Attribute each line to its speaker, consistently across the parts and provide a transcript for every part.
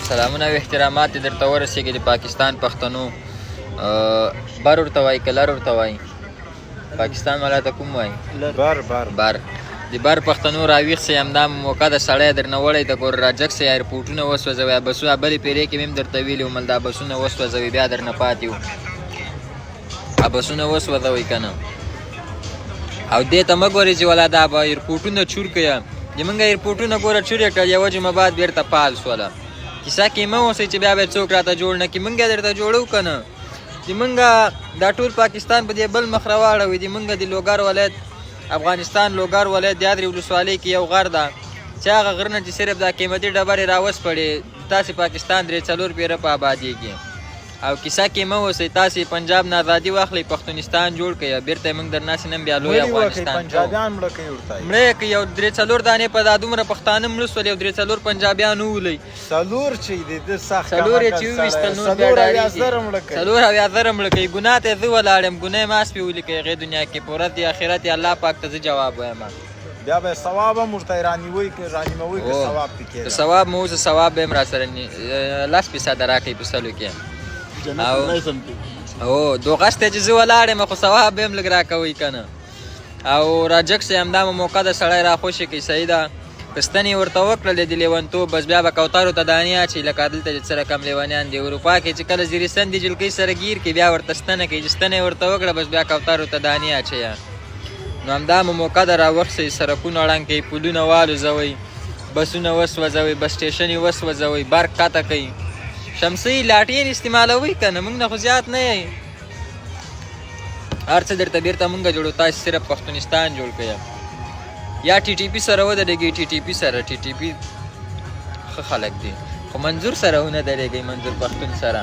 Speaker 1: سلامونه او احترامات دې درته ورسېږي د پاکستان پښتنو بر ورته وایي که لر ورته وایي پاکستان والا ته کوم وایي بر د بر پښتنو راویښ سئ همدا موقع د سړی درنه وړی د ګور راجک سئ ایرپورټونه وسوځوئ بسونه بلې پیرې کې مې هم درته ویلي ومل دا بسونه وسوځوئ بیا درنه پاتې وو بسونه وسوځوئ که نه او دې ته مه ګورئ چې والا دا به ایرپورټونه چور کړي زمونږ ایرپورټونه ګوره چور یې کړل یوه جمعه بعد بیرته فعال شوله کیسه کې مه اوسئ چې بیا به څوک راته جوړ نه کړي مونږ یې درته جوړو که نه زمونږ دا ټول پاکستان په دې بل مخ راواړوئ زمونږ د لوګر ولایت افغانستان لوګر ولایت د یادرې ولسوالۍ کې یو غر ده چې هغه غر نه چې صرف دا قیمتي ډبرې راوسپړې تاسې پاکستان 3-4 پیره په آبادیږي او کیسه کې مه اوسئ تاسې پنجاب نه ازادي واخلئ پښتونستان جوړ کړئ بیرته یې موږ درناسې نن بیا لوی افغانستان مړه یې کړئ یو 3-4 دانې په دا دومره پښتانه مړه شول یو 3-4 پنجابیان وولئ څلور یې چې وویشتل نور بیا ډارېږي 4,000 مړه کوي ګناه ته زه ولاړ یم ګناه ماس پې ولیکئ هغې دنیا کې په ورځ د آخرت یې الله پاک ته زه جواب وایم
Speaker 2: بیا به ثواب هم ورته رانیوئ که ثواب پکې
Speaker 1: که ثواب مو اوس ثواب به هم راسره 10 فیصده راکوئ په سلو کې او دوغس ته چې زه ولاړ یم خو ثواب به هم لږ راکوئ که نه او راجک صاحب همدا مو موقع د سړی راخوشې کوي صحیح ده که ستنې ورته وکړلې د لیونتوب بس بیا به کوترو ته دانې اچوي لکه دلته چې څه رقم لیونیان دي اروپا کې چې کله زیرستان د جلکۍ سره ګیر کړي بیا ورته ستنه کوي چې ستنه یې ورته وکړه بس بیا کوترو ته دانې اچوي نو همدا مو موقع ده راوخسئ سړکونه ړنګ کوئ پلونه والوځوئ بسونه وسوځوئ بس سټیشن یې وسوځوئ برق قطع کوئ شمسۍ لاټین استعمالوئ که نه موږ نه خو زیات نه یی هر څه درته بیرته موږ جوړو تاسې صرف پښتونستان جوړ کړئ یا ټي ټي پي سره ودرېږئ ټي ټي پي سره ټي ټي پي ښه خلک دي خو منظور سره ونه درېږئ منظور پښتون سره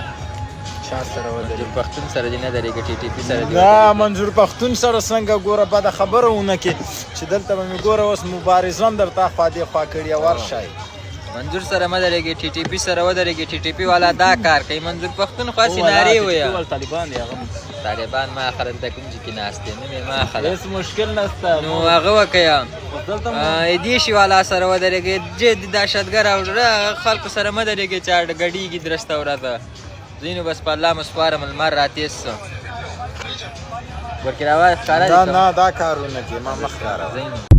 Speaker 1: منظور پښتون سره دې نه درېږئ ټي ټي پي سره
Speaker 2: نه منظور پښتون سره څنګه ګوره بده خبره ونه کړې چې دلته به مې ګوره اوس مبارزان درته خوا دې خوا کړي ورشئ
Speaker 1: منظور سره مه درېږئ ټي ټي پي سره ودرېږئ ټي ټي پي والا دا کار کوي منظور پښتون خو هسې نارې ویه طالبان ما اخره دلته کوم ځای کې ناست دی نوم یې ما اخله
Speaker 2: هېڅ مشکل نشته
Speaker 1: نو هغه وکړه دېشي والا سره ودرېږئ جد دهشتګر او خلکو سره مه درېږئ چې ګډېږي درسته ورځه ځینو بس په الله مو سپارم لمر راتېز څه ورکې راواز ښکاره
Speaker 2: نه دا کارونه کې ما مخ ښکاره